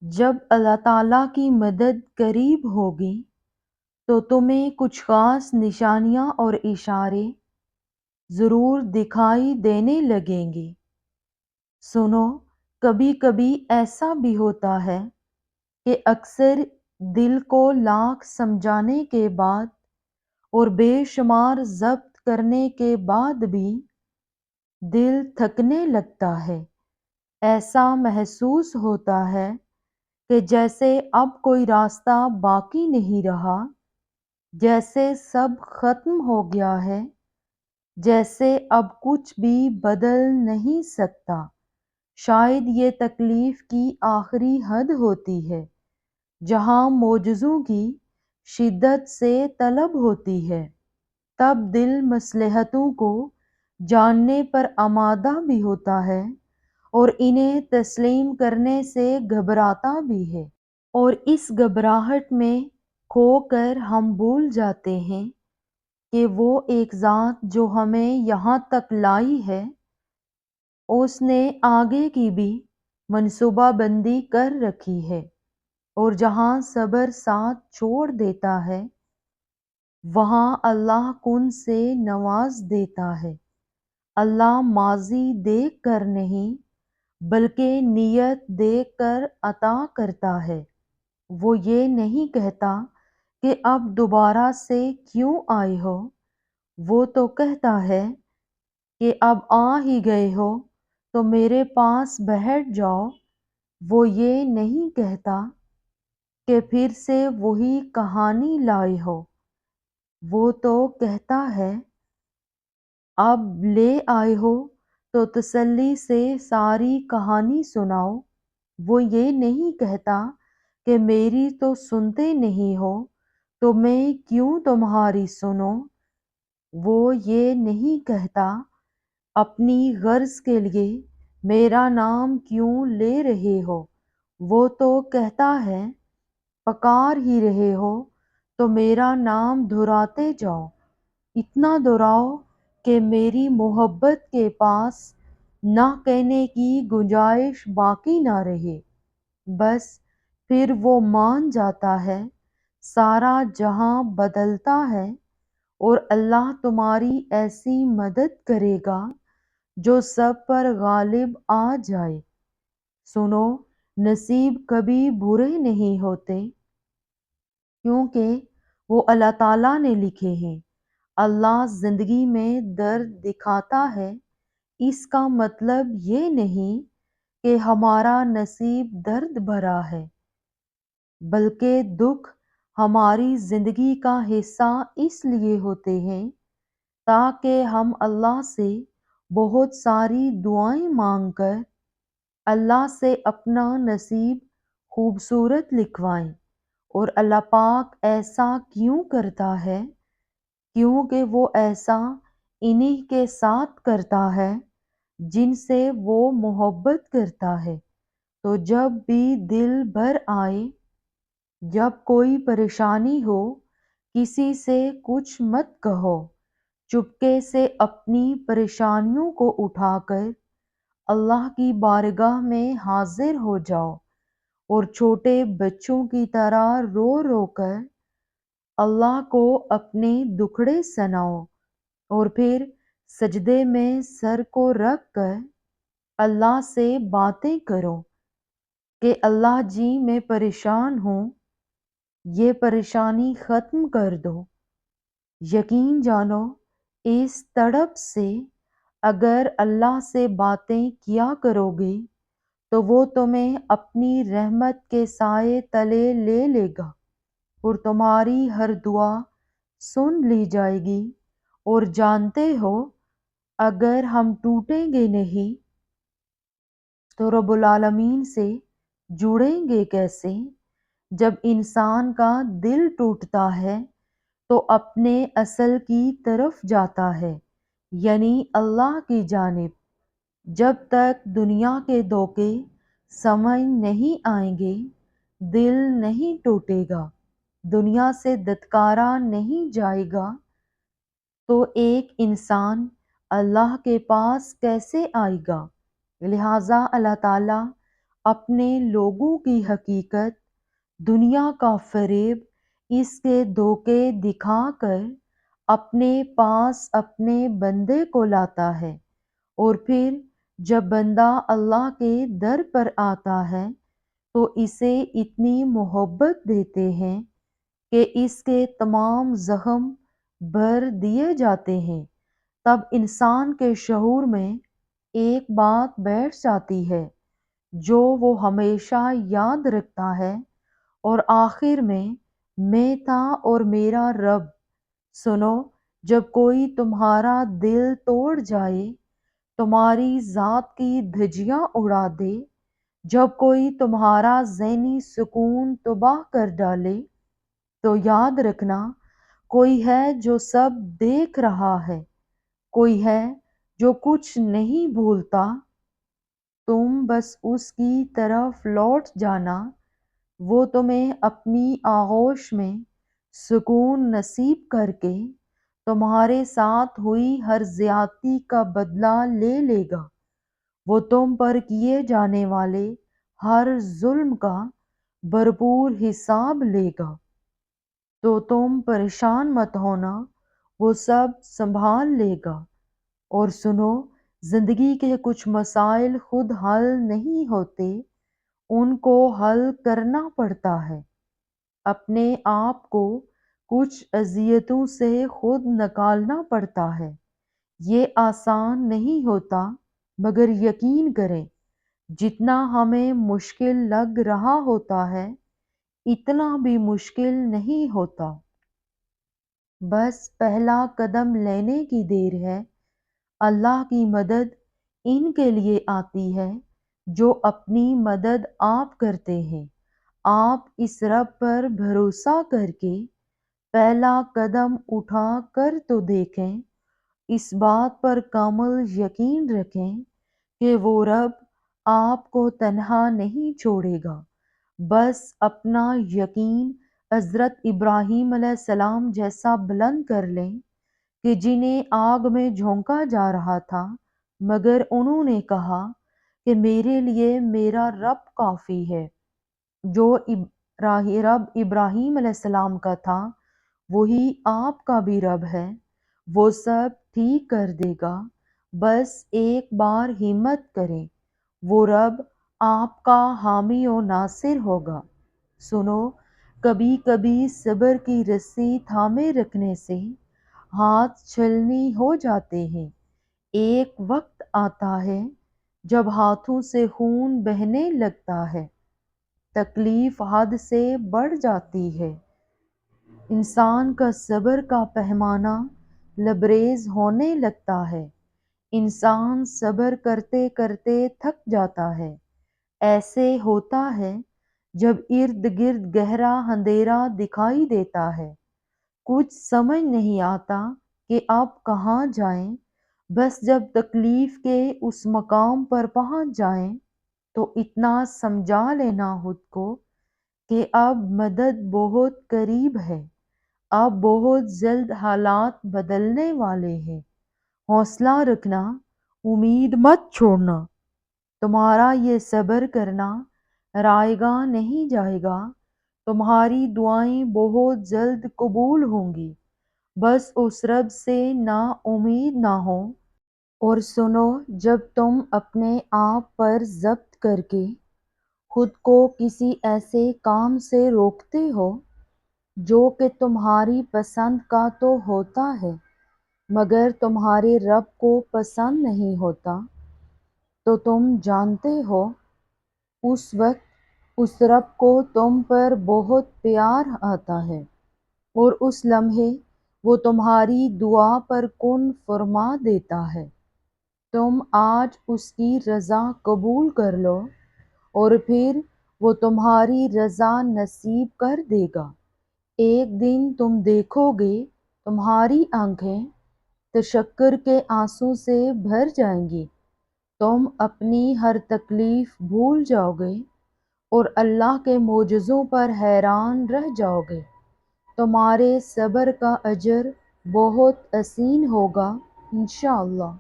جب اللہ تعالیٰ کی مدد قریب ہوگی تو تمہیں کچھ خاص نشانیاں اور اشارے ضرور دکھائی دینے لگیں گے۔ سنو، کبھی کبھی ایسا بھی ہوتا ہے کہ اکثر دل کو لاکھ سمجھانے کے بعد اور بے شمار ضبط کرنے کے بعد بھی دل تھکنے لگتا ہے۔ ایسا محسوس ہوتا ہے کہ جیسے اب کوئی راستہ باقی نہیں رہا، جیسے سب ختم ہو گیا ہے، جیسے اب کچھ بھی بدل نہیں سکتا۔ شاید یہ تکلیف کی آخری حد ہوتی ہے جہاں معجزوں کی شدت سے طلب ہوتی ہے۔ تب دل مصلحتوں کو جاننے پر آمادہ بھی ہوتا ہے اور انہیں تسلیم کرنے سے گھبراتا بھی ہے، اور اس گھبراہٹ میں کھو کر ہم بھول جاتے ہیں کہ وہ ایک ذات جو ہمیں یہاں تک لائی ہے، اس نے آگے کی بھی منصوبہ بندی کر رکھی ہے، اور جہاں صبر ساتھ چھوڑ دیتا ہے وہاں اللہ کن سے نواز دیتا ہے۔ اللہ ماضی دیکھ کر نہیں بلکہ نیت دیکھ کر عطا کرتا ہے۔ وہ یہ نہیں کہتا کہ اب دوبارہ سے کیوں آئے ہو، وہ تو کہتا ہے کہ اب آ ہی گئے ہو تو میرے پاس بیٹھ جاؤ۔ وہ یہ نہیں کہتا کہ پھر سے وہی کہانی لائے ہو، وہ تو کہتا ہے اب لے آئے ہو تو تسلی سے ساری کہانی سناؤ۔ وہ یہ نہیں کہتا کہ میری تو سنتے نہیں ہو تو میں کیوں تمہاری سنوں۔ وہ یہ نہیں کہتا اپنی غرض کے لیے میرا نام کیوں لے رہے ہو، وہ تو کہتا ہے پکار ہی رہے ہو تو میرا نام دہراتے جاؤ، اتنا دہراؤ کہ میری محبت کے پاس نہ کہنے کی گنجائش باقی نہ رہے۔ بس پھر وہ مان جاتا ہے، سارا جہاں بدلتا ہے اور اللہ تمہاری ایسی مدد کرے گا جو سب پر غالب آ جائے۔ سنو، نصیب کبھی برے نہیں ہوتے کیونکہ وہ اللہ تعالیٰ نے لکھے ہیں۔ اللہ زندگی میں درد دکھاتا ہے، اس کا مطلب یہ نہیں کہ ہمارا نصیب درد بھرا ہے، بلکہ دکھ ہماری زندگی کا حصہ اس لیے ہوتے ہیں تاکہ ہم اللہ سے بہت ساری دعائیں مانگ کر اللہ سے اپنا نصیب خوبصورت لکھوائیں۔ اور اللہ پاک ایسا کیوں کرتا ہے؟ کیونکہ وہ ایسا انہی کے ساتھ کرتا ہے جن سے وہ محبت کرتا ہے۔ تو جب بھی دل بھر آئے، جب کوئی پریشانی ہو، کسی سے کچھ مت کہو، چپکے سے اپنی پریشانیوں کو اٹھا کر اللہ کی بارگاہ میں حاضر ہو جاؤ اور چھوٹے بچوں کی طرح رو رو کر اللہ کو اپنے دکھڑے سناؤ، اور پھر سجدے میں سر کو رکھ کر اللہ سے باتیں کرو کہ اللہ جی میں پریشان ہوں، یہ پریشانی ختم کر دو۔ یقین جانو، اس تڑپ سے اگر اللہ سے باتیں کیا کرو گے تو وہ تمہیں اپنی رحمت کے سائے تلے لے لے گا اور تمہاری ہر دعا سن لی جائے گی۔ اور جانتے ہو، اگر ہم ٹوٹیں گے نہیں تو رب العالمین سے جڑیں گے کیسے؟ جب انسان کا دل ٹوٹتا ہے تو اپنے اصل کی طرف جاتا ہے، یعنی اللہ کی جانب۔ جب تک دنیا کے دھوکے سمجھ نہیں آئیں گے، دل نہیں ٹوٹے گا، دنیا سے دھتکارا نہیں جائے گا، تو ایک انسان اللہ کے پاس کیسے آئے گا؟ لہٰذا اللہ تعالیٰ اپنے لوگوں کی حقیقت، دنیا کا فریب، اس کے دھوکے دکھا کر اپنے پاس اپنے بندے کو لاتا ہے، اور پھر جب بندہ اللہ کے در پر آتا ہے تو اسے اتنی محبت دیتے ہیں کہ اس کے تمام زخم بھر دیے جاتے ہیں۔ تب انسان کے شعور میں ایک بات بیٹھ جاتی ہے جو وہ ہمیشہ یاد رکھتا ہے، اور آخر میں تھا اور میرا رب۔ سنو، جب کوئی تمہارا دل توڑ جائے، تمہاری ذات کی دھجیاں اڑا دے، جب کوئی تمہارا ذہنی سکون تباہ کر ڈالے، تو یاد رکھنا کوئی ہے جو سب دیکھ رہا ہے، کوئی ہے جو کچھ نہیں بھولتا۔ تم بس اس کی طرف لوٹ جانا، وہ تمہیں اپنی آغوش میں سکون نصیب کر کے تمہارے ساتھ ہوئی ہر زیادتی کا بدلہ لے لے گا، وہ تم پر کیے جانے والے ہر ظلم کا بھرپور حساب لے گا۔ تو تم پریشان مت ہونا، وہ سب سنبھال لے گا۔ اور سنو، زندگی کے کچھ مسائل خود حل نہیں ہوتے، ان کو حل کرنا پڑتا ہے۔ اپنے آپ کو کچھ اذیتوں سے خود نکالنا پڑتا ہے۔ یہ آسان نہیں ہوتا، مگر یقین کریں جتنا ہمیں مشکل لگ رہا ہوتا ہے اتنا بھی مشکل نہیں ہوتا۔ بس پہلا قدم لینے کی دیر ہے۔ اللہ کی مدد ان کے لیے آتی ہے جو اپنی مدد آپ کرتے ہیں۔ آپ اس رب پر بھروسہ کر کے پہلا قدم اٹھا کر تو دیکھیں، اس بات پر کامل یقین رکھیں کہ وہ رب آپ کو تنہا نہیں چھوڑے گا۔ بس اپنا یقین حضرت ابراہیم علیہ السلام جیسا بلند کر لیں کہ جنہیں آگ میں جھونکا جا رہا تھا، مگر انہوں نے کہا کہ میرے لیے میرا رب کافی ہے۔ جو رب ابراہیم علیہ السلام کا تھا وہی آپ کا بھی رب ہے، وہ سب ٹھیک کر دے گا۔ بس ایک بار ہمت کریں، وہ رب آپ کا حامی و ناصر ہوگا۔ سنو، کبھی کبھی صبر کی رسی تھامے رکھنے سے ہاتھ چھلنی ہو جاتے ہیں۔ ایک وقت آتا ہے جب ہاتھوں سے خون بہنے لگتا ہے، تکلیف حد سے بڑھ جاتی ہے، انسان کا صبر کا پیمانہ لبریز ہونے لگتا ہے، انسان صبر کرتے کرتے تھک جاتا ہے۔ ایسے ہوتا ہے جب ارد گرد گہرا اندھیرا دکھائی دیتا ہے، کچھ سمجھ نہیں آتا کہ اب کہاں جائیں۔ بس جب تکلیف کے اس مقام پر پہنچ جائیں تو اتنا سمجھا لینا خود کو کہ اب مدد بہت قریب ہے، اب بہت جلد حالات بدلنے والے ہیں۔ حوصلہ رکھنا، امید مت چھوڑنا، تمہارا یہ صبر کرنا رائے گاں نہیں جائے گا، تمہاری دعائیں بہت جلد قبول ہوں گی۔ بس اس رب سے نا امید نہ ہو۔ اور سنو، جب تم اپنے آپ پر ضبط کر کے خود کو کسی ایسے کام سے روکتے ہو جو کہ تمہاری پسند کا تو ہوتا ہے مگر تمہارے رب کو پسند نہیں ہوتا، تو تم جانتے ہو اس وقت اس رب کو تم پر بہت پیار آتا ہے، اور اس لمحے وہ تمہاری دعا پر کن فرما دیتا ہے۔ تم آج اس کی رضا قبول کر لو اور پھر وہ تمہاری رضا نصیب کر دے گا۔ ایک دن تم دیکھو گے تمہاری آنکھیں تشکر کے آنسوں سے بھر جائیں گی، تم اپنی ہر تکلیف بھول جاؤ گے اور اللہ کے معجزوں پر حیران رہ جاؤ گے۔ تمہارے صبر کا اجر بہت حسین ہوگا انشاءاللہ۔